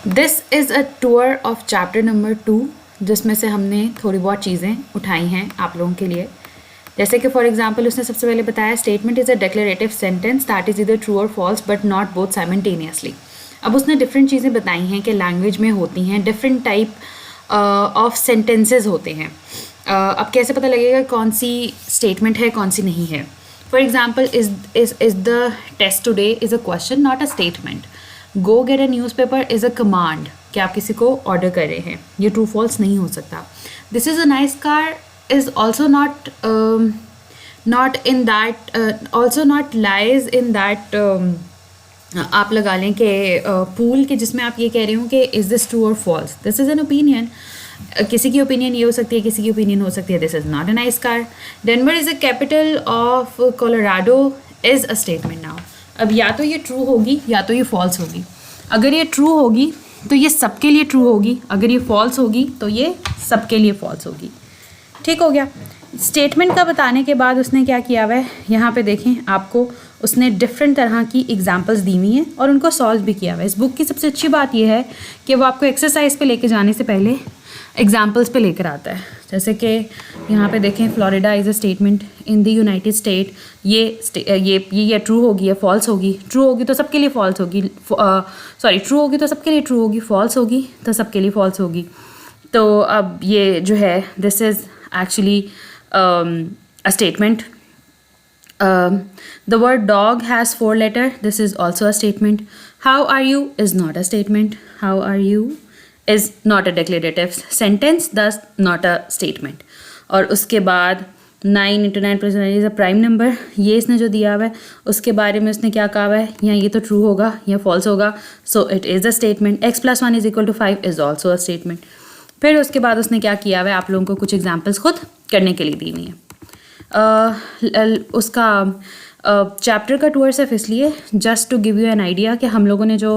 This is a tour of chapter number 2 जिसमें से हमने थोड़ी बहुत चीज़ें उठाई हैं आप लोगों के लिए। जैसे कि फॉर एग्जांपल उसने सबसे पहले बताया statement is a declarative sentence that is either true और false but not both simultaneously. अब उसने डिफरेंट चीज़ें बताई हैं कि लैंग्वेज में होती हैं, डिफरेंट टाइप ऑफ सेंटेंसेज होते हैं। अब कैसे पता लगेगा कौन सी स्टेटमेंट है कौन सी नहीं है। For example is the test today is a question not a statement. Go get a newspaper is a command कि आप किसी को ऑर्डर कर रहे हैं, ये ट्रू फॉल्स नहीं हो सकता। This is a nice car is also not in that also not lies in that आप लगा लें कि पूल के जिसमें आप ये कह रहे हो कि इज़ दिस ट्रू और false. This is an opinion, किसी की ओपिनियन ये हो सकती है, किसी की ओपिनियन हो सकती है this is not a nice car. Denver is a capital of Colorado is a statement. Now अब या तो ये ट्रू होगी या तो ये फॉल्स होगी। अगर ये ट्रू होगी तो ये सबके लिए ट्रू होगी, अगर ये फॉल्स होगी तो ये सबके लिए फॉल्स होगी। ठीक हो गया। स्टेटमेंट का बताने के बाद उसने क्या किया हुआ है, यहाँ पे देखें आपको उसने डिफरेंट तरह की एग्जांपल्स दी हुई हैं और उनको सॉल्व भी किया हुआ है। इस बुक की सबसे अच्छी बात यह है कि वो आपको एक्सरसाइज पे लेके जाने से पहले एग्जांपल्स पे लेकर आता है। जैसे कि यहाँ पे देखें Florida is a statement in the United state. ये ट्रू होगी या फॉल्स होगी। ट्रू होगी तो सबके लिए फॉल्स होगी, सॉरी ट्रू होगी तो सबके लिए ट्रू होगी, फॉल्स होगी तो सबके लिए फॉल्स होगी। तो अब ये जो है this is actually a statement. The word dog has 4 letters. This is also a statement. How are you is not a statement. How are you is not a declarative sentence, thus not a statement. और उसके बाद 9 into 9 plus 9 is a prime number. ये इसने जो दिया हुआ है उसके बारे में उसने क्या कहा हुआ है, या ये तो true होगा या false होगा, so it is a statement. x plus 1 is equal to 5 is also a statement. फिर उसके बाद उसने क्या किया हुआ है, आप लोगों को कुछ एग्जाम्पल्स खुद करने के लिए दी हुई हैं। उसका चैप्टर का टूर सिर्फ इसलिए just to give you an idea कि हम लोगों ने जो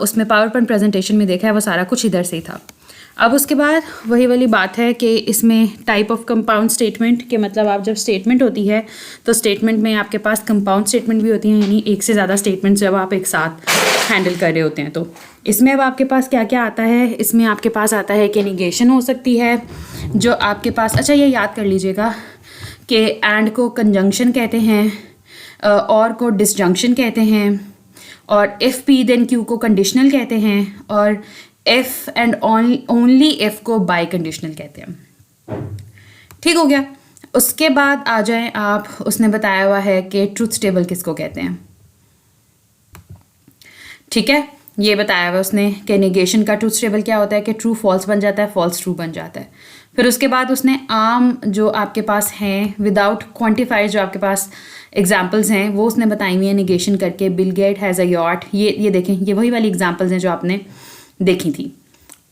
उसमें पावर पॉइंट प्रेजेंटेशन में देखा है वो सारा कुछ इधर से ही था। अब उसके बाद वही वाली बात है कि इसमें टाइप ऑफ कंपाउंड स्टेटमेंट के मतलब आप जब स्टेटमेंट होती है तो स्टेटमेंट में आपके पास कंपाउंड स्टेटमेंट भी होती हैं, यानी एक से ज़्यादा स्टेटमेंट जब आप एक साथ हैंडल कर रहे होते हैं। तो इसमें अब आपके पास क्या क्या आता है, इसमें आपके पास आता है कि निगेशन हो सकती है जो आपके पास, अच्छा ये याद कर लीजिएगा कि एंड को कंजंक्शन कहते हैं, और को डिसजंक्शन कहते हैं, और इफ़ पी देन क्यू को कंडीशनल कहते हैं, और इफ़ एंड ओनली इफ़ को बाई कंडीशनल कहते हैं। ठीक हो गया। उसके बाद आ जाएं आप, उसने बताया हुआ है कि ट्रूथ टेबल किसको कहते हैं। ठीक है, ये बताया हुआ उसने कि नेगेशन का ट्रूथ टेबल क्या होता है कि ट्रू फॉल्स बन जाता है, फॉल्स ट्रू बन जाता है। फिर उसके बाद उसने आम जो आपके पास हैं विदाउट क्वांटिफाइड जो आपके पास एग्जांपल्स हैं वो उसने बताई हुई है नेगेशन करके। Bill Gates has a yacht, ये देखें, ये वही वाली एग्जांपल्स हैं जो आपने देखी थी।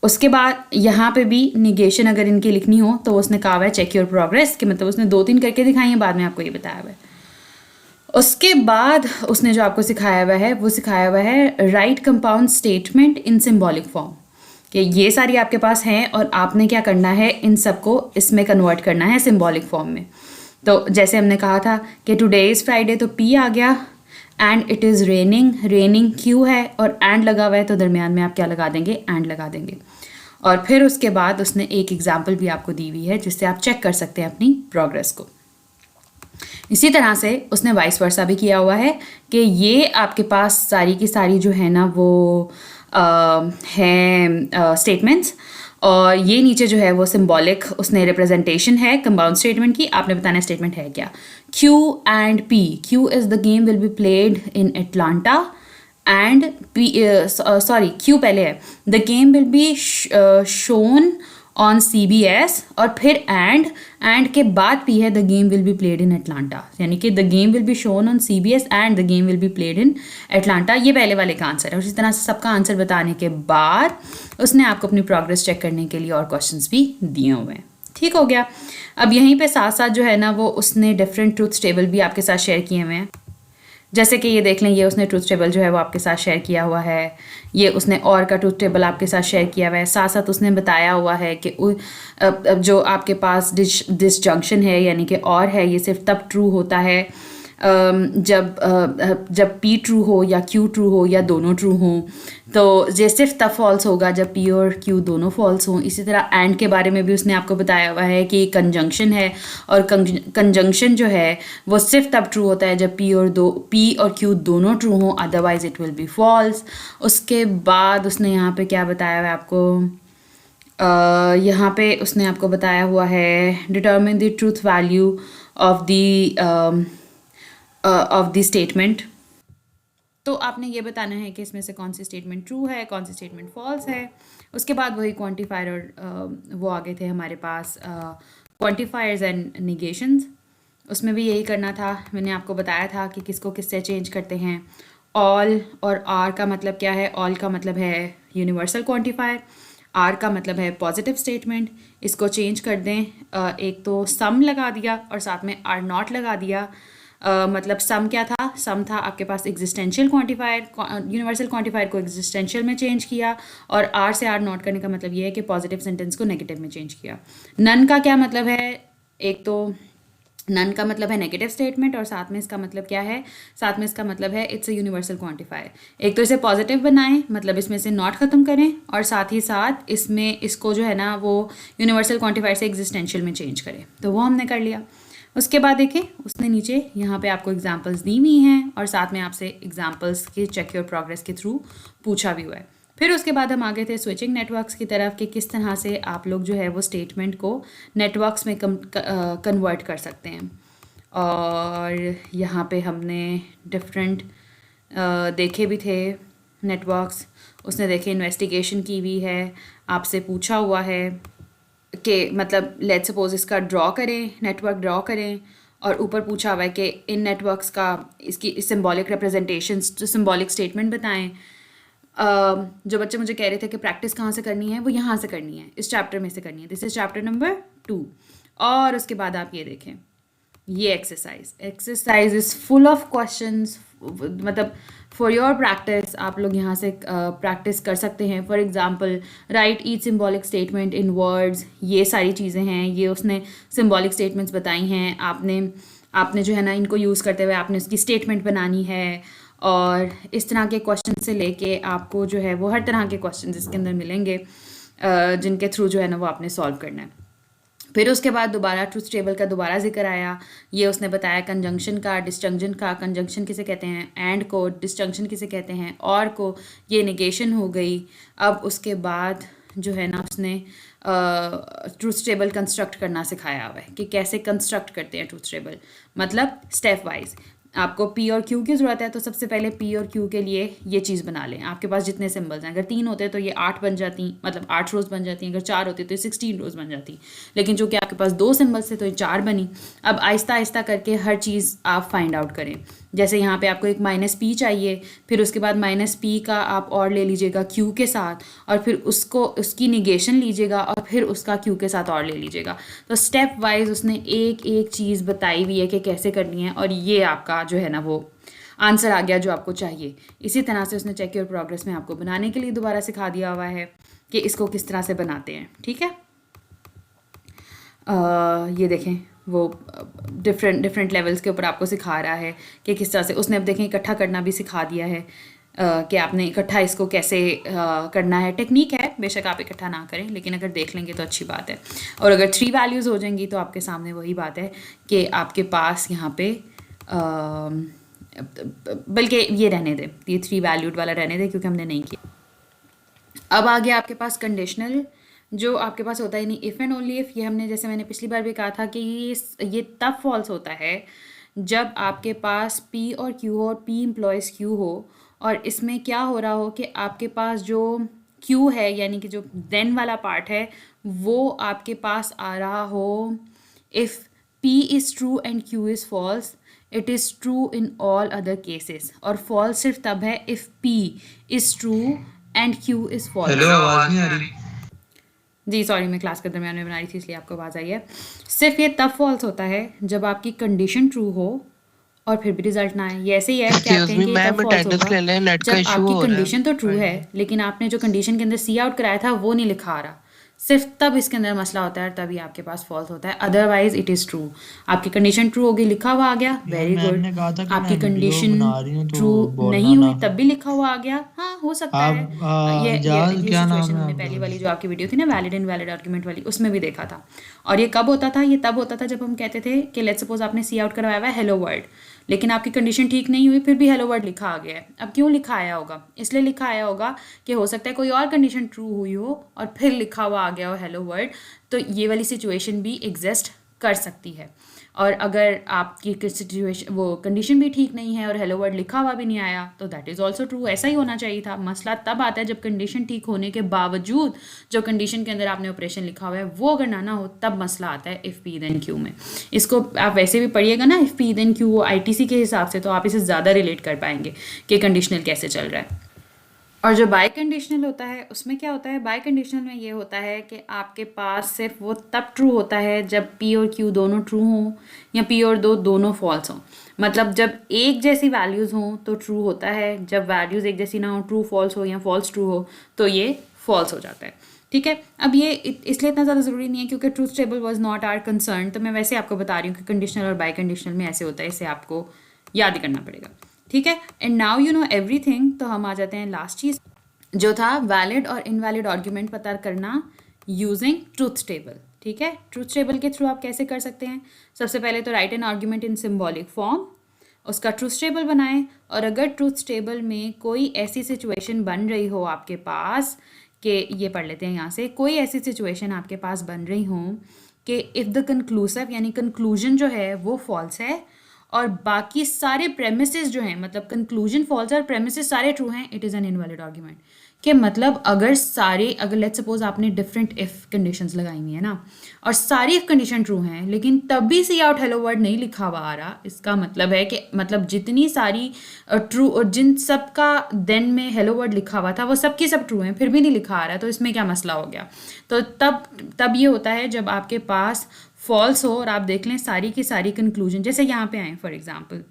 उसके बाद यहाँ पे भी निगेशन अगर इनकी लिखनी हो तो उसने कहा हुआ है चेक योर प्रोग्रेस, कि मतलब उसने 2-3 करके दिखाई हैं, बाद में आपको ये बताया हुआ है। उसके बाद उसने जो आपको सिखाया हुआ है वो सिखाया हुआ है right compound statement in symbolic form, कि ये सारी आपके पास हैं और आपने क्या करना है, इन सबको इसमें कन्वर्ट करना है सिंबॉलिक फॉर्म में। तो जैसे हमने कहा था कि टुडे इज़ फ्राइडे तो पी आ गया, and it is raining, raining Q है और एंड लगा हुआ है तो दरमियान में आप क्या लगा देंगे, एंड लगा देंगे। और फिर उसके बाद उसने एक एग्जाम्पल भी आपको दी हुई है जिससे आप चेक कर सकते हैं अपनी प्रोग्रेस को। इसी तरह से उसने वाइस वर्सा भी किया हुआ है कि ये आपके पास सारी की सारी जो है ना वो हैं स्टेटमेंट्स, और ये नीचे जो है वो सिंबॉलिक उसने रिप्रेजेंटेशन है कंपाउंड स्टेटमेंट की। आपने बताना है स्टेटमेंट है क्या। Q and P, Q is the game will be played in Atlanta and P, sorry Q पहले है, the game will be shown on CBS, और फिर एंड के बाद पी है the game will be played in Atlanta, यानी कि the game will be shown on CBS and the game will be played in Atlanta. ये पहले वाले का आंसर है। उसी तरह से सबका आंसर बताने के बाद उसने आपको अपनी प्रोग्रेस चेक करने के लिए और क्वेश्चंस भी दिए हुए हैं। ठीक हो गया। अब यहीं पे साथ साथ जो है ना वो उसने डिफरेंट ट्रूथ टेबल भी आपके साथ शेयर किए हुए हैं। जैसे कि ये देख लें, ये उसने ट्रूथ टेबल जो है वो आपके साथ शेयर किया हुआ है, ये उसने और का ट्रूथ टेबल आपके साथ शेयर किया हुआ है। साथ साथ उसने बताया हुआ है कि जो आपके पास डिसजंक्शन है यानी कि और है, ये सिर्फ तब ट्रू होता है जब P ट्रू हो या Q ट्रू हो या दोनों ट्रू हो, तो ये सिर्फ तब फॉल्स होगा जब P और Q दोनों फॉल्स हों। इसी तरह एंड के बारे में भी उसने आपको बताया हुआ है कि कंजंक्शन है, और कंजंक्शन जो है वो सिर्फ तब ट्रू होता है जब P और Q दोनों ट्रू हों, otherwise it will be false. उसके बाद उसने यहाँ पे क्या बताया हुआ है आपको, यहाँ पे उसने आपको बताया हुआ है determine the truth value of the statement. तो आपने ये बताना है कि इसमें से कौन सी स्टेटमेंट ट्रू है, कौन सी स्टेटमेंट फॉल्स है। उसके बाद वही क्वांटिफायर और वो आगे थे हमारे पास क्वांटिफायर्स एंड निगेशंस। उसमें भी यही करना था। मैंने आपको बताया था कि किसको किससे चेंज करते हैं। ऑल और आर का मतलब क्या है? ऑल का मतलब है यूनिवर्सल क्वांटिफायर, आर का मतलब है पॉजिटिव स्टेटमेंट। इसको चेंज कर दें, एक तो सम लगा दिया और साथ में आर नॉट लगा दिया। मतलब सम क्या था? सम था आपके पास एग्जिस्टेंशियल क्वांटिफायर, यूनिवर्सल क्वांटिफायर को एग्जिस्टेंशियल में चेंज किया, और आर से आर नॉट करने का मतलब ये है कि पॉजिटिव सेंटेंस को नेगेटिव में चेंज किया। नन का क्या मतलब है? एक तो नन का मतलब है नेगेटिव स्टेटमेंट, और साथ में इसका मतलब क्या है? साथ में इसका मतलब है इट्स अ यूनिवर्सल क्वांटिफायर। एक तो इसे पॉजिटिव बनाएं, मतलब इसमें से नॉट ख़त्म करें, और साथ ही साथ इसमें इसको जो है ना वो यूनिवर्सल क्वांटिफायर से एग्जिस्टेंशियल में चेंज करें। तो वो हमने कर लिया। उसके बाद देखें, उसने नीचे यहाँ पे आपको एग्जांपल्स दी हुई हैं, और साथ में आपसे एग्जांपल्स के चेक योर प्रोग्रेस के थ्रू पूछा भी हुआ है। फिर उसके बाद हम आगे थे स्विचिंग नेटवर्क्स की तरफ कि किस तरह से आप लोग जो है वो स्टेटमेंट को नेटवर्क्स में कन्वर्ट कर सकते हैं। और यहाँ पे हमने डिफरेंट देखे भी थे नेटवर्क्स। उसने देखे इन्वेस्टिगेशन की हुई है, आपसे पूछा हुआ है कि मतलब लेट्स सपोज इसका ड्रॉ करें, नेटवर्क ड्रॉ करें, और ऊपर पूछा हुआ है कि इन नेटवर्क्स का इसकी सिंबॉलिक रिप्रेजेंटेशंस, सिंबॉलिक स्टेटमेंट बताएं। जो बच्चे मुझे कह रहे थे कि प्रैक्टिस कहाँ से करनी है, वो यहाँ से करनी है, इस चैप्टर में से करनी है। This is chapter number 2। और उसके बाद आप ये देखें, ये exercise is full of questions. मतलब फॉर योर प्रैक्टिस आप लोग यहाँ से प्रैक्टिस कर सकते हैं। For example right each symbolic statement in words, ये सारी चीज़ें हैं, ये उसने सिंबॉलिक स्टेटमेंट्स बताई हैं। आपने जो है ना इनको यूज़ करते हुए आपने उसकी स्टेटमेंट बनानी है, और इस तरह के क्वेश्चन से लेके आपको जो है वो हर तरह के क्वेश्चन इसके अंदर मिलेंगे, जिनके थ्रू जो है ना वो आपने सॉल्व करना है। फिर उसके बाद दोबारा ट्रूथ टेबल का दोबारा जिक्र आया। ये उसने बताया कंजंक्शन का, डिस्जंक्शन का। कंजंक्शन किसे कहते हैं? एंड को। डिस्जंक्शन किसे कहते हैं? और को। ये नेगेशन हो गई। अब उसके बाद जो है ना उसने ट्रूथ टेबल कंस्ट्रक्ट करना सिखाया हुआ है कि कैसे कंस्ट्रक्ट करते हैं ट्रूथ टेबल, मतलब स्टेप वाइज। आपको P और Q की ज़रूरत है, तो सबसे पहले P और Q के लिए ये चीज़ बना लें। आपके पास जितने सिंबल्स हैं, अगर 3 होते तो ये 8 बन जाती, मतलब 8 रोज़ बन जाती। अगर 4 होते तो ये 16 रोज़ बन जाती। लेकिन चूँकि आपके पास 2 सिंबल्स थे तो ये 4 बनी। अब आहिस्ता आहिस्ता करके हर चीज़ आप फाइंड आउट करें। जैसे यहाँ पे आपको एक -P चाहिए, फिर उसके बाद -P का आप और ले लीजिएगा Q के साथ, और फिर उसकी निगेशन लीजिएगा, और फिर उसका Q के साथ और ले लीजिएगा। तो स्टेप वाइज उसने एक एक चीज़ बताई हुई है कि कैसे करनी है, और ये आपका जो है ना वो आंसर आ गया जो आपको चाहिए। इसी तरह से उसने चेक योर प्रोग्रेस में आपको बनाने के लिए दोबारा सिखा दिया हुआ है कि इसको किस तरह से बनाते हैं। ठीक है, ये देखें वो डिफरेंट लेवल्स के ऊपर आपको सिखा रहा है कि किस तरह से। उसने अब देखें इकट्ठा करना भी सिखा दिया है कि आपने इकट्ठा इसको कैसे करना है। टेक्निक है, बेशक आप इकट्ठा ना करें, लेकिन अगर देख लेंगे तो अच्छी बात है। और अगर 3 वैल्यूज़ हो जाएंगी तो आपके सामने वही बात है कि आपके पास यहाँ पे बल्कि ये रहने दें, ये 3 वैल्यूड वाला रहने दें क्योंकि हमने नहीं किया। अब आ गया आपके पास कंडीशनल, जो आपके पास होता है नहीं इफ़ एंड ओनली इफ़। ये हमने जैसे मैंने पिछली बार भी कहा था कि ये तब फॉल्स होता है जब आपके पास P और Q हो और P इम्प्लॉयज़ Q हो, और इसमें क्या हो रहा हो कि आपके पास जो Q है यानी कि जो देन वाला पार्ट है वो आपके पास आ रहा हो if P is true and Q is false, it is true in all other cases. और फॉल्स सिर्फ तब है if P is true and Q is false. Hello, आवाज़ नहीं आ रही जी सॉरी, मैं क्लास के दरमियान में बना रही थी इसलिए आपको आवाज़ आई है। सिर्फ ये तब फॉल्स होता है जब आपकी कंडीशन ट्रू हो और फिर भी रिजल्ट ना आए। ये ऐसे ही है, कहते हैं कि तब फॉल्स होगा जब आपकी कंडीशन तो ट्रू है लेकिन आपने जो कंडीशन के अंदर सी आउट कराया था वो नहीं लिखा आ रहा। सिर्फ तब इसके अंदर मसला होता है, तभी आपके पास फॉल्स होता है, अदरवाइज इट इज़ ट्रू। आपकी कंडीशन ट्रू होगी, लिखा हुआ आ गया, यार वेरी मैम गुड। ने कहा था कि आपकी मैं वीडियो कंडीशन बना रही हूँ तो ट्रू बोलना नहीं ना। हुई तब भी लिखा हुआ आ गया, हाँ हो सकता है। आप ये एजाज ये क्या नाम सिचुएशन है हमने आपका? पहली वाली जो आपकी वीडियो थी ना, वैलिड इनवैलिड आर्गुमेंट वाली, उसमें भी देखा था। और ये कब होता था? ये तब होता था जब हम कहते थे कि लेट्स सपोज आपने सी आउट करवाया हुआ है हेलो वर्ल्ड, लेकिन आपकी कंडीशन ठीक नहीं हुई, फिर भी हेलो वर्ड लिखा आ गया है। अब क्यों लिखा आया होगा? इसलिए लिखा आया होगा कि हो सकता है कोई और कंडीशन ट्रू हुई हो और फिर लिखा हुआ आ गया हो हेलो वर्ड, तो ये वाली सिचुएशन भी एग्जिस्ट कर सकती है। और अगर आपकी सिचुएशन वो कंडीशन भी ठीक नहीं है और हेलो वर्ड लिखा हुआ भी नहीं आया, तो दैट इज़ ऑल्सो ट्रू, ऐसा ही होना चाहिए था। मसला तब आता है जब कंडीशन ठीक होने के बावजूद जो कंडीशन के अंदर आपने ऑपरेशन लिखा हुआ है वो अगर ना हो, तब मसला आता है इफ़ पी देन क्यू में। इसको आप वैसे भी पढ़िएगा ना, if P then Q ITC के हिसाब से, तो आप इसे ज़्यादा रिलेट कर पाएंगे कि कंडीशनल कैसे चल रहा है। और जो बाई कंडीशनल होता है उसमें क्या होता है? बाई कंडीशनल में ये होता है कि आपके पास सिर्फ वो तब ट्रू होता है जब पी और क्यू दोनों ट्रू हों या पी और दो दोनों फॉल्स हों। मतलब जब एक जैसी वैल्यूज़ हों तो ट्रू होता है, जब वैल्यूज़ एक जैसी ना हो, ट्रू फॉल्स हो या फॉल्स ट्रू हो, तो ये फॉल्स हो जाता है। ठीक है, अब ये इसलिए इतना ज़्यादा ज़रूरी नहीं है क्योंकि truth table was not our concern, तो मैं वैसे आपको बता रही हूँ कि कंडीशनल और बाई कंडीशनल में ऐसे होता है, इसे आपको याद ही करना पड़ेगा। ठीक है, and now you know everything. तो हम आ जाते हैं लास्ट चीज़ जो था वैलिड और इनवैलिड आर्ग्यूमेंट पता करना यूजिंग ट्रूथ टेबल। ठीक है, ट्रूथ टेबल के थ्रू आप कैसे कर सकते हैं? सबसे पहले तो right an argument in symbolic form, उसका ट्रूथ टेबल बनाएं, और अगर ट्रूथ टेबल में कोई ऐसी सिचुएशन बन रही हो आपके पास कि ये पढ़ लेते हैं यहाँ से, कोई ऐसी सिचुएशन आपके पास बन रही हो कि इफ़ द कंक्लूसिव यानी कंक्लूजन जो है वो फॉल्स है और बाकी सारे प्रेमिसेस जो हैं, मतलब कंक्लूजन फॉल्स है और प्रेमिसेस सारे ट्रू हैं, it is an invalid argument. कि मतलब अगर लेट्स सपोज आपने डिफरेंट इफ़ कंडीशंस लगाई हुई है ना, और सारी इफ़ कंडीशन ट्रू हैं लेकिन तब भी सी आउट हेलो वर्ड नहीं लिखा हुआ आ रहा, इसका मतलब है कि मतलब जितनी सारी ट्रू और जिन सब का देन में हेलो वर्ड लिखा हुआ था वो सब की सब ट्रू हैं, फिर भी नहीं लिखा आ रहा, तो इसमें क्या मसला हो गया? तो तब ये होता है जब आपके पास फॉल्स हो और आप देख लें सारी की सारी कंक्लूजन, जैसे यहाँ पे आए फॉर एग्जांपल,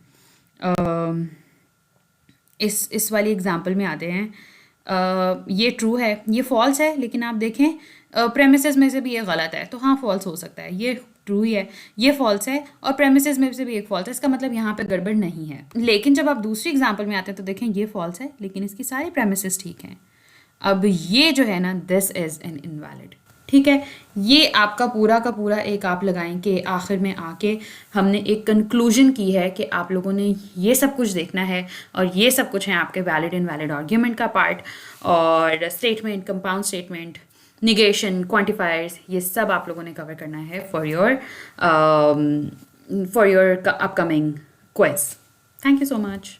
इस वाली एग्जांपल में आते हैं, ये ट्रू है, ये फॉल्स है, लेकिन आप देखें प्रेमिसेस में से भी ये गलत है, तो हाँ फॉल्स हो सकता है। ये ट्रू ही है, ये फॉल्स है और प्रेमिसेस में से भी एक फॉल्स है, इसका मतलब यहाँ पे गड़बड़ नहीं है। लेकिन जब आप दूसरी एग्जांपल में आते हैं तो देखें ये फॉल्स है लेकिन इसकी सारी प्रेमिसेस ठीक हैं। अब ये जो है ना, दिस इज़ एन इनवैलिड। ठीक है, ये आपका पूरा का पूरा एक आप लगाएं कि आखिर में आके हमने एक कंक्लूजन की है कि आप लोगों ने ये सब कुछ देखना है और ये सब कुछ है आपके वैलिड इनवैलिड आर्ग्यूमेंट का पार्ट, और statement, compound statement, negation, quantifiers, ये सब आप लोगों ने कवर करना है for your upcoming quiz. Thank you so much.